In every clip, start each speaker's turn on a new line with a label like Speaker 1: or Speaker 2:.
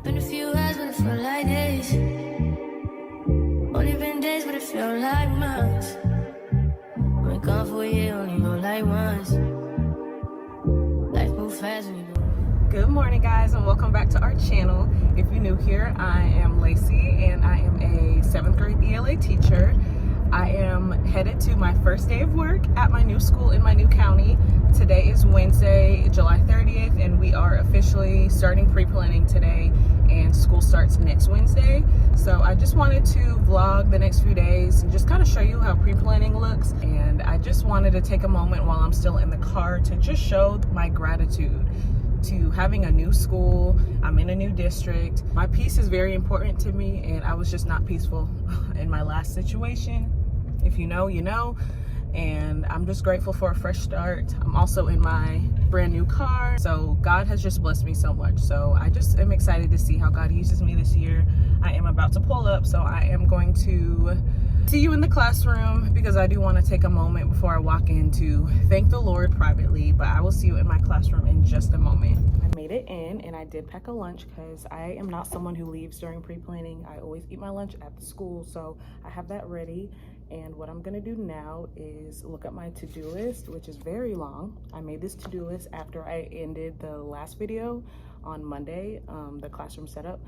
Speaker 1: Been a few hours, but it felt like days. Only been days, but it felt like months. Been gone for a year, only know like once. Life moves fast when you do.
Speaker 2: Good morning, guys, and welcome back to our channel. If you're new here, I am Lacey, and I am a 7th grade ELA teacher. I am headed to my first day of work at my new school in my new county. Today is Wednesday, July 30th, and we are officially starting pre-planning today, and school starts next Wednesday. So I just wanted to vlog the next few days and just kind of show you how pre-planning looks. And I just wanted to take a moment while I'm still in the car to just show my gratitude to having a new school. I'm in a new district. My peace is very important to me, and I was just not peaceful in my last situation. If you know, you know. And I'm just grateful for a fresh start. I'm also in my brand new car. So God has just blessed me so much. So I just am excited to see how God uses me this year. I am about to pull up, so I am going to see you in the classroom because I do want to take a moment before I walk in to thank the Lord privately, but I will see you in my classroom in just a moment. I made it in, and I did pack a lunch because I am not someone who leaves during pre-planning. I always eat my lunch at the school, so I have that ready. And what I'm gonna do now is look at my to-do list, which is very long. I made this to-do list after I ended the last video on Monday, the classroom setup.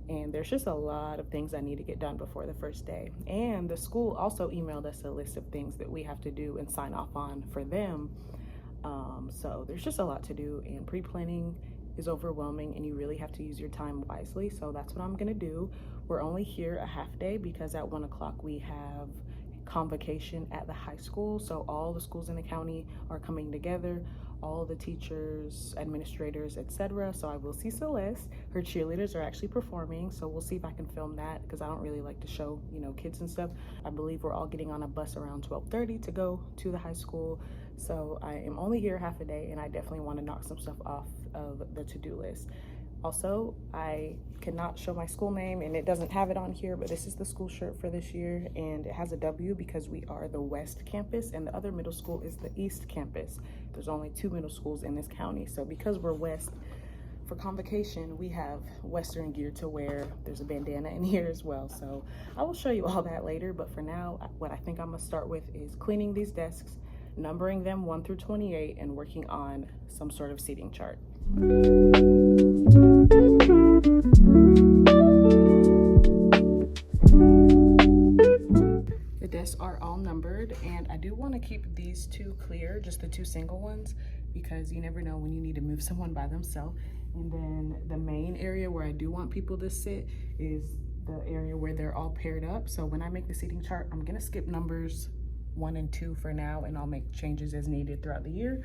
Speaker 2: And there's just a lot of things I need to get done before the first day. And the school also emailed us a list of things that we have to do and sign off on for them. So there's just a lot to do, and pre-planning is overwhelming, and you really have to use your time wisely. So that's what I'm gonna do. We're only here a half day because at 1 o'clock we have convocation at the high school. So all the schools in the county are coming together, all the teachers, administrators, etc. So I will see Celeste. Her cheerleaders are actually performing, so we'll see if I can film that because I don't really like to show, you know, kids and stuff. I believe we're all getting on a bus around 12:30 to go to the high school. So I am only here half a day, and I definitely want to knock some stuff off of the to-do list. Also, I cannot show my school name, and it doesn't have it on here, but this is the school shirt for this year, and it has a W because we are the West Campus, and the other middle school is the East Campus. There's only 2 middle schools in this county, so because we're West, for convocation, we have Western gear to wear. There's a bandana in here as well, so I will show you all that later, but for now, what I think I'm gonna start with is cleaning these desks, numbering them 1 through 28, and working on some sort of seating chart. The desks are all numbered, and I do want to keep these 2 clear, just the 2 single ones, because you never know when you need to move someone by themselves. And then the main area where I do want people to sit is the area where they're all paired up. So when I make the seating chart, I'm gonna skip numbers 1 and 2 for now, and I'll make changes as needed throughout the year.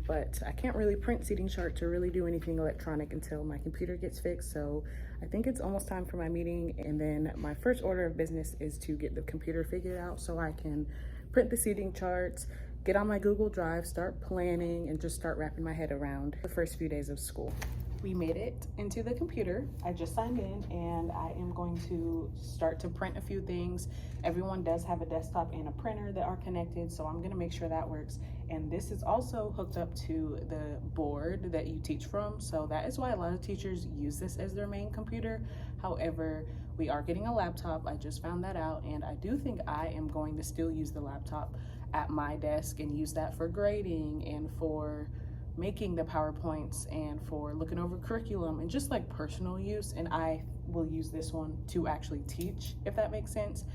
Speaker 2: But I can't really print seating charts or really do anything electronic until my computer gets fixed. So I think it's almost time for my meeting. And then my first order of business is to get the computer figured out so I can print the seating charts, get on my Google Drive, start planning, and just start wrapping my head around the first few days of school. We made it into the computer. I just signed in, and I am going to start to print a few things. Everyone does have a desktop and a printer that are connected, so I'm gonna make sure that works. And this is also hooked up to the board that you teach from, so that is why a lot of teachers use this as their main computer. However, we are getting a laptop. I just found that out, and I do think I am going to still use the laptop at my desk and use that for grading and for making the PowerPoints and for looking over curriculum and just like personal use. And I will use this one to actually teach, if that makes sense.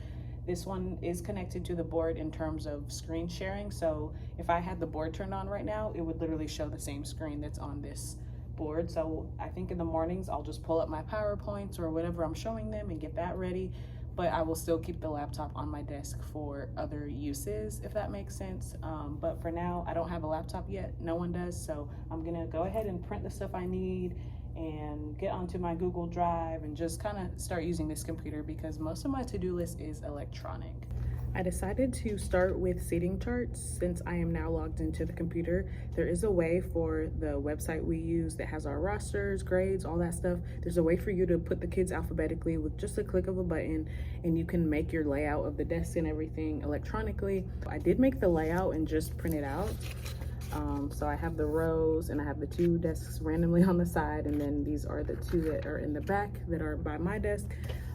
Speaker 2: This one is connected to the board in terms of screen sharing. So if I had the board turned on right now, it would literally show the same screen that's on this board. So I think in the mornings, I'll just pull up my PowerPoints or whatever I'm showing them and get that ready. But I will still keep the laptop on my desk for other uses, if that makes sense. But for now, I don't have a laptop yet. No one does. So I'm gonna go ahead and print the stuff I need and get onto my Google Drive and just kind of start using this computer because most of my to-do list is electronic. I decided to start with seating charts since I am now logged into the computer. There is a way for the website we use that has our rosters, grades, all that stuff. There's a way for you to put the kids alphabetically with just a click of a button, and you can make your layout of the desks and everything electronically. I did make the layout and just print it out. So I have the rows and I have the 2 desks randomly on the side, and then these are the 2 that are in the back that are by my desk.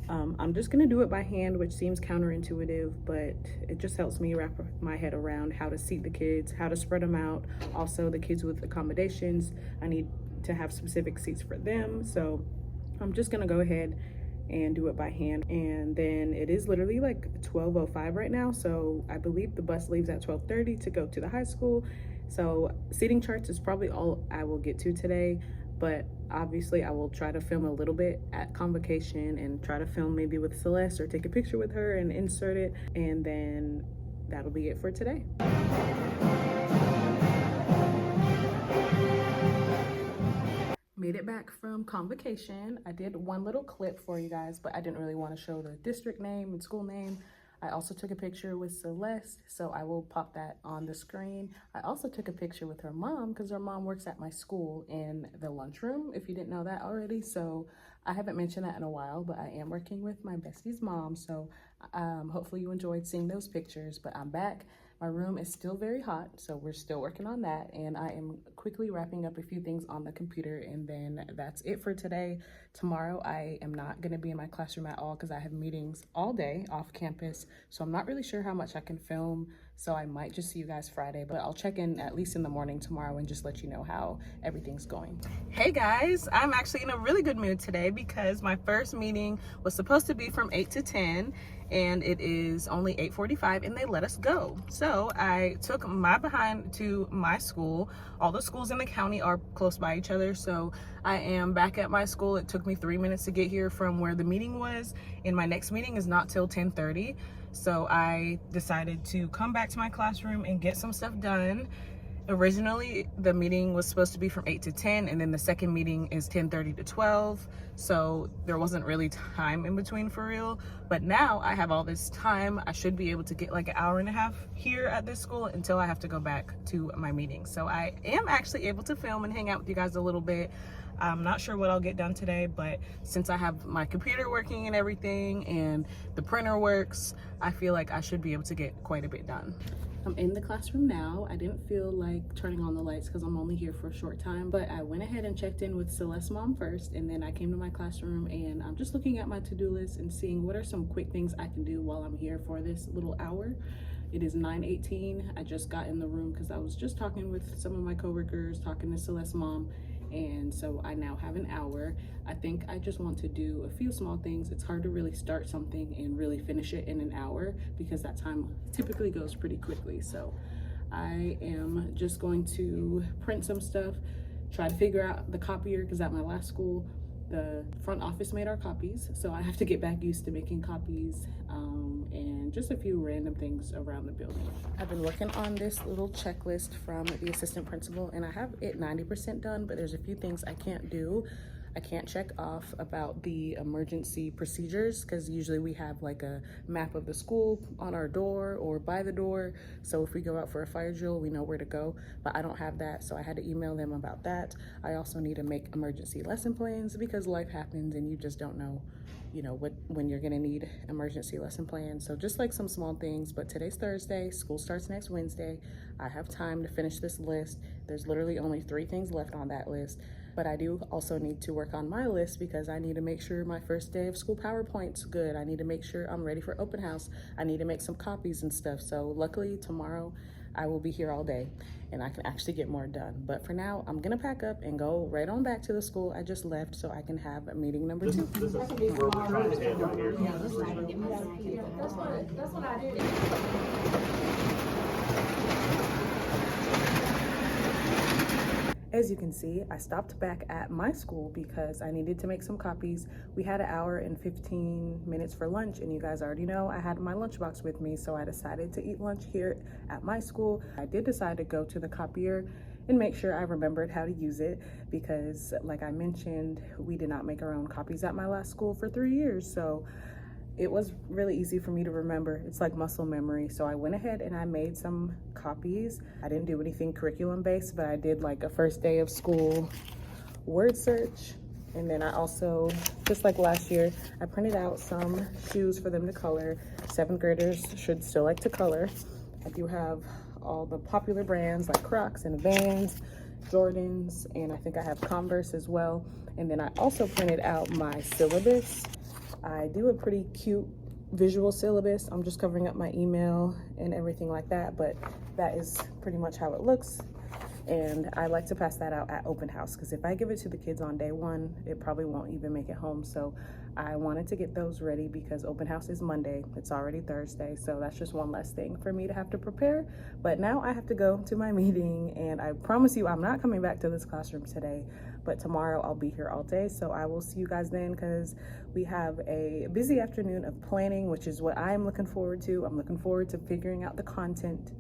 Speaker 2: I'm just gonna do it by hand, which seems counterintuitive, but it just helps me wrap my head around how to seat the kids, how to spread them out. Also, the kids with accommodations, I need to have specific seats for them. So I'm just gonna go ahead and do it by hand. And then it is literally like 12:05 right now, so I believe the bus leaves at 12:30 to go to the high school. So seating charts is probably all I will get to today, but obviously I will try to film a little bit at convocation and try to film maybe with Celeste or take a picture with her and insert it, and then that'll be it for today. Made it back from convocation. I did one little clip for you guys, but I didn't really want to show the district name and school name. I also took a picture with Celeste, so I will pop that on the screen. I also took a picture with her mom because her mom works at my school in the lunchroom, if you didn't know that already. So I haven't mentioned that in a while, but I am working with my bestie's mom. So hopefully you enjoyed seeing those pictures, but I'm back. My room is still very hot, so we're still working on that, and I am quickly wrapping up a few things on the computer, and then that's it for today. Tomorrow I am not going to be in my classroom at all because I have meetings all day off campus, so I'm not really sure how much I can film, so I might just see you guys Friday, but I'll check in at least in the morning tomorrow and just let you know how everything's going. Hey guys, I'm actually in a really good mood today because my first meeting was supposed to be from 8 to 10, and it is only 8:45 and they let us go. So I took my behind to my school. All the schools in the county are close by each other, so I am back at my school. It took me 3 minutes to get here from where the meeting was, and my next meeting is not till 10:30. So I decided to come back to my classroom and get some stuff done. Originally, the meeting was supposed to be from 8 to 10, and then the second meeting is 10:30 to 12. So there wasn't really time in between for real. But now I have all this time. I should be able to get like an hour and a half here at this school until I have to go back to my meeting. So I am actually able to film and hang out with you guys a little bit. I'm not sure what I'll get done today, but since I have my computer working and everything and the printer works, I feel like I should be able to get quite a bit done. I'm in the classroom now. I didn't feel like turning on the lights because I'm only here for a short time, but I went ahead and checked in with Celeste's mom first, and then I came to my classroom and I'm just looking at my to-do list and seeing what are some quick things I can do while I'm here for this little hour. It is 9:18. I just got in the room because I was just talking with some of my coworkers, talking to Celeste's mom, and so I now have an hour. I think I just want to do a few small things. It's hard to really start something and really finish it in an hour because that time typically goes pretty quickly. So I am just going to print some stuff, try to figure out the copier because at my last school, the front office made our copies, so I have to get back used to making copies, and just a few random things around the building. I've been working on this little checklist from the assistant principal, and I have it 90% done, but there's a few things I can't do. I can't check off about the emergency procedures because usually we have like a map of the school on our door or by the door. So if we go out for a fire drill, we know where to go, but I don't have that. So I had to email them about that. I also need to make emergency lesson plans because life happens and you just don't know, you know, when you're gonna need emergency lesson plans. So just like some small things, but today's Thursday, school starts next Wednesday. I have time to finish this list. There's literally only 3 things left on that list. But I do also need to work on my list because I need to make sure my first day of school PowerPoint's good. I need to make sure I'm ready for open house. I need to make some copies and stuff. So luckily tomorrow I will be here all day and I can actually get more done. But for now, I'm gonna pack up and go right on back to the school I just left so I can have a meeting number 2.
Speaker 3: This is where we're trying to head right here.
Speaker 2: That's what I did. As you can see, I stopped back at my school because I needed to make some copies. We had an hour and 15 minutes for lunch, and you guys already know I had my lunchbox with me, so I decided to eat lunch here at my school. I did decide to go to the copier and make sure I remembered how to use it because, like I mentioned, we did not make our own copies at my last school for 3 years, so it was really easy for me to remember. It's like muscle memory. So I went ahead and I made some copies. I didn't do anything curriculum based, but I did like a first day of school word search. And then I also, just like last year, I printed out some shoes for them to color. 7th graders should still like to color. I do have all the popular brands like Crocs and Vans, Jordans, and I think I have Converse as well. And then I also printed out my syllabus. I do a pretty cute visual syllabus. I'm just covering up my email and everything like that, but that is pretty much how it looks. And I like to pass that out at open house, because if I give it to the kids on day one, it probably won't even make it home. So I wanted to get those ready because open house is Monday. It's already Thursday, so that's just one less thing for me to have to prepare. But now I have to go to my meeting, and I promise you I'm not coming back to this classroom today, but tomorrow I'll be here all day. So I will see you guys then, because we have a busy afternoon of planning, which is what I am looking forward to. I'm looking forward to figuring out the content.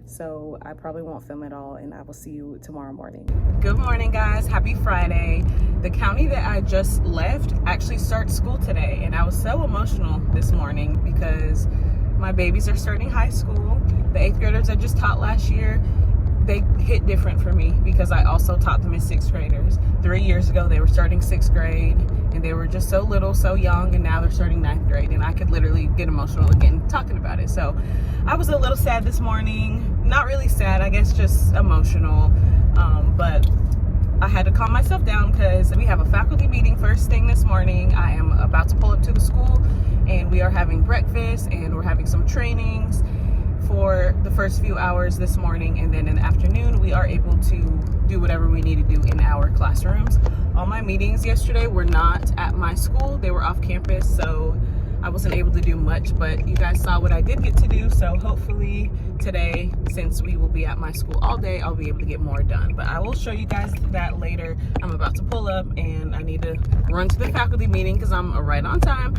Speaker 2: So I probably won't film it all, and I will see you tomorrow morning. Good morning, guys. Happy Friday. The county that I just left actually starts school today, and I was so emotional this morning because my babies are starting high school. The 8th graders I just taught last year, they hit different for me because I also taught them as 6th graders. 3 years ago, they were starting 6th grade, and they were just so little, so young, and now they're starting 9th grade, and I could literally get emotional again talking about it. So I was a little sad this morning. Not really sad, I guess just emotional, but I had to calm myself down because we have a faculty meeting first thing this morning. I am about to pull up to the school, and we are having breakfast, and we're having some trainings for the first few hours this morning, and then in the afternoon we are able to do whatever we need to do in our classrooms. All my meetings yesterday were not at my school, they were off campus, so I wasn't able to do much, but you guys saw what I did get to do, so hopefully today, since we will be at my school all day, I'll be able to get more done. But I will show you guys that later. I'm about to pull up, and I need to run to the faculty meeting because I'm right on time.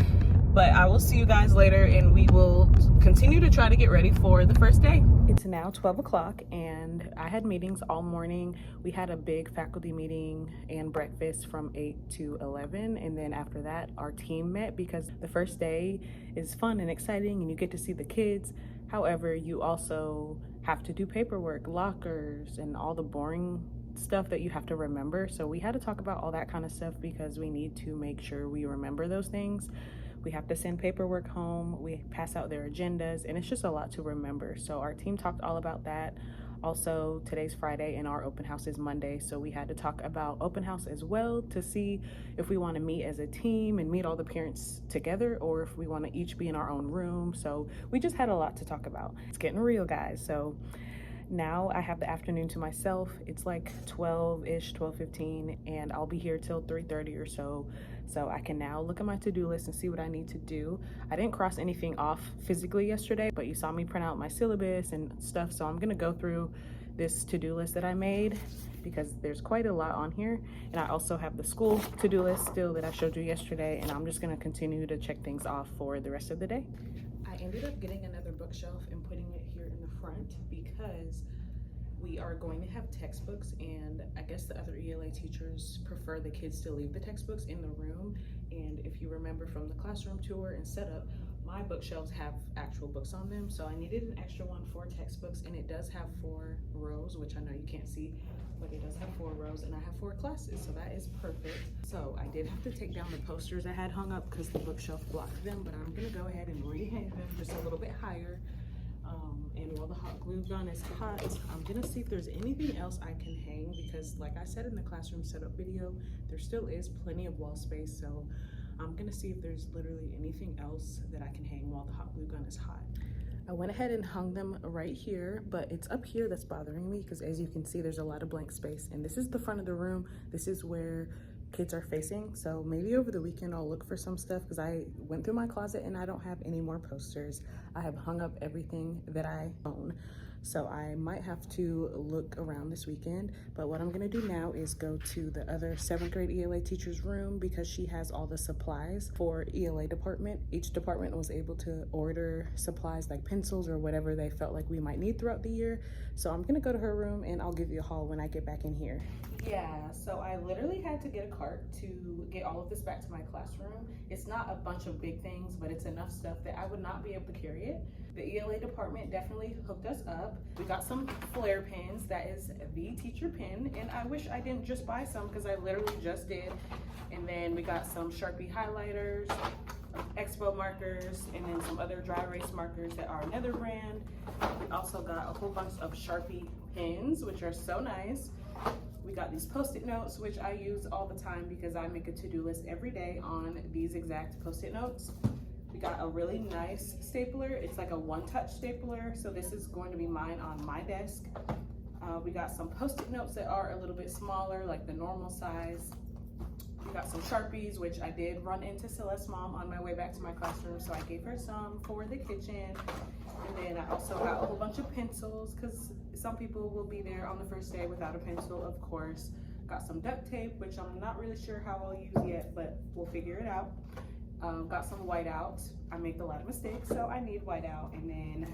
Speaker 2: But I will see you guys later, and we will continue to try to get ready for the first day. It's now 12 o'clock, and I had meetings all morning. We had a big faculty meeting and breakfast from 8 to 11, and then after that, our team met because the first day is fun and exciting, and you get to see the kids. However, you also have to do paperwork, lockers, and all the boring stuff that you have to remember. So we had to talk about all that kind of stuff because we need to make sure we remember those things. We have to send paperwork home, we pass out their agendas, and it's just a lot to remember. So our team talked all about that. Also, today's Friday and our open house is Monday, so we had to talk about open house as well to see if we want to meet as a team and meet all the parents together, or if we want to each be in our own room. So we just had a lot to talk about. It's getting real, guys. So now I have the afternoon to myself. It's like 12-ish, 12:15, and I'll be here till 3:30 or so. So I can now look at my to-do list and see what I need to do. I didn't cross anything off physically yesterday, but you saw me print out my syllabus and stuff. So I'm gonna go through this to-do list that I made because there's quite a lot on here. And I also have the school to-do list still that I showed you yesterday, and I'm just gonna continue to check things off for the rest of the day. I ended up getting another bookshelf and putting it here in the front because we are going to have textbooks, and I guess the other ELA teachers prefer the kids to leave the textbooks in the room. And if you remember from the classroom tour and setup, my bookshelves have actual books on them, so I needed an extra one for textbooks, and it does have 4 rows, which I know you can't see, but it does have 4 rows, and I have 4 classes, so that is perfect. So I did have to take down the posters I had hung up because the bookshelf blocked them, but I'm gonna go ahead and rehang them just a little bit higher. And while the hot glue gun is hot, I'm gonna see if there's anything else I can hang, because like I said in the classroom setup video, there still is plenty of wall space. So I'm gonna see if there's literally anything else that I can hang while the hot glue gun is hot. I went ahead and hung them right here, but it's up here that's bothering me because as you can see, there's a lot of blank space, and this is the front of the room. This is where kids are facing. So maybe over the weekend I'll look for some stuff because I went through my closet and I don't have any more posters. I have hung up everything that I own. So I might have to look around this weekend, but what I'm gonna do now is go to the other 7th grade ELA teacher's room because she has all the supplies for ELA department. Each department was able to order supplies like pencils or whatever they felt like we might need throughout the year. So I'm gonna go to her room and I'll give you a haul when I get back in here. Yeah, so I literally had to get a cart to get all of this back to my classroom. It's not a bunch of big things, but it's enough stuff that I would not be able to carry it. The ELA department definitely hooked us up. We got some flare pens. That is the teacher pen, and I wish I didn't just buy some because I literally just did. And then we got some Sharpie highlighters. Expo markers, and then some other dry erase markers that are another brand. We also got a whole bunch of Sharpie pens, which are so nice. We got these Post-it notes, which I use all the time because I make a to-do list every day on these exact Post-it notes. We got a really nice stapler. It's like a one-touch stapler, so this is going to be mine on my desk. We got some Post-it notes that are a little bit smaller, like the normal size. We got some Sharpies, which I did run into Celeste's mom on my way back to my classroom, so I gave her some for the kitchen. And then I also got a whole bunch of pencils, because some people will be there on the first day without a pencil, of course. Got some duct tape, which I'm not really sure how I'll use yet, but we'll figure it out. Got some whiteout. I make a lot of mistakes, so I need whiteout. And then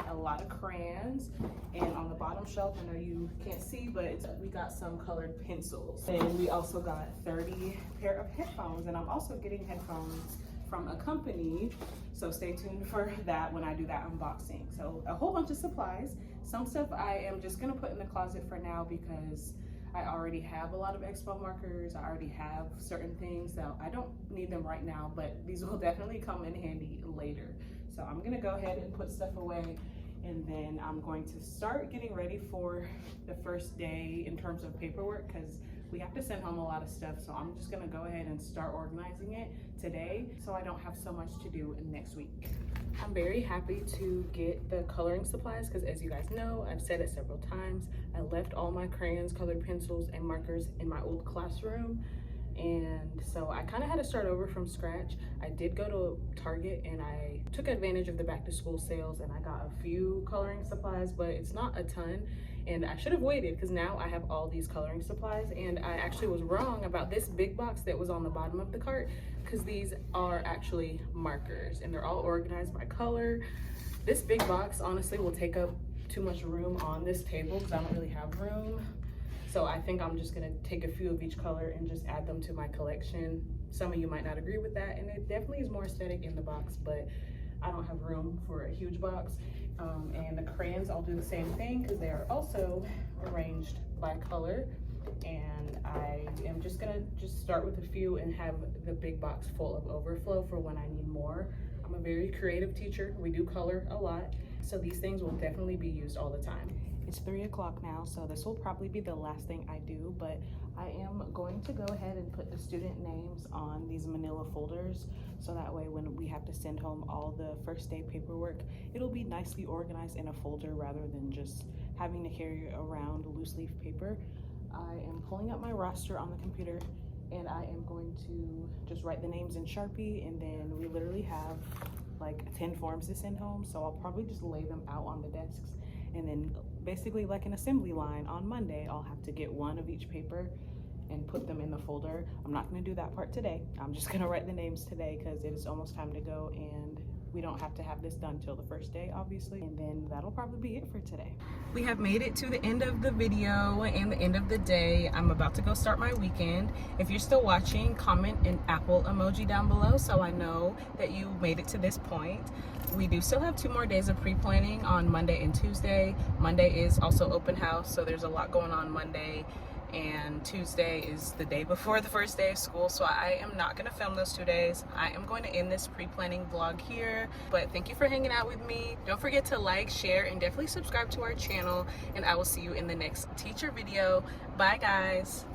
Speaker 2: a lot of crayons. And on the bottom shelf, I know you can't see, but we got some colored pencils. And we also got 30 pair of headphones. And I'm also getting headphones from a company, so stay tuned for that when I do that unboxing. So a whole bunch of supplies. Some stuff I am just gonna put in the closet for now because I already have a lot of expo markers. I already have certain things, so I don't need them right now, but these will definitely come in handy later. So I'm gonna go ahead and put stuff away, and then I'm going to start getting ready for the first day in terms of paperwork, because we have to send home a lot of stuff. So I'm just gonna go ahead and start organizing it today so I don't have so much to do next week. I'm very happy to get the coloring supplies because, as you guys know, I've said it several times, I left all my crayons, colored pencils, and markers in my old classroom. And so I kind of had to start over from scratch. I did go to Target and I took advantage of the back to school sales and I got a few coloring supplies, but it's not a ton. And I should have waited because now I have all these coloring supplies, and I actually was wrong about this big box that was on the bottom of the cart, because these are actually markers and they're all organized by color. This big box honestly will take up too much room on this table because I don't really have room. So I think I'm just gonna take a few of each color and just add them to my collection. Some of you might not agree with that, and it definitely is more aesthetic in the box, but I don't have room for a huge box. And the crayons, I'll do the same thing because they are also arranged by color. And I am just gonna start with a few and have the big box full of overflow for when I need more. I'm a very creative teacher. We do color a lot, so these things will definitely be used all the time. It's 3 o'clock now, so this will probably be the last thing I do, but I am going to go ahead and put the student names on these manila folders, so that way when we have to send home all the first day paperwork, it'll be nicely organized in a folder rather than just having to carry around loose leaf paper. I am pulling up my roster on the computer, and I am going to just write the names in Sharpie, and then we literally have like 10 forms to send home, so I'll probably just lay them out on the desks. And then basically like an assembly line on Monday, I'll have to get one of each paper and put them in the folder. I'm not gonna do that part today. I'm just gonna write the names today because it is almost time to go, and we don't have to have this done till the first day, obviously. And then that'll probably be it for today. We have made it to the end of the video and the end of the day. I'm about to go start my weekend. If you're still watching, comment an apple emoji down below so I know that you made it to this point. We do still have 2 more days of pre-planning on Monday and Tuesday. Monday is also open house, so there's a lot going on Monday, and Tuesday is the day before the first day of school, so I am not going to film those 2 days. I am going to end this pre-planning vlog here, but thank you for hanging out with me. Don't forget to like, share, and definitely subscribe to our channel, and I will see you in the next teacher video. Bye guys.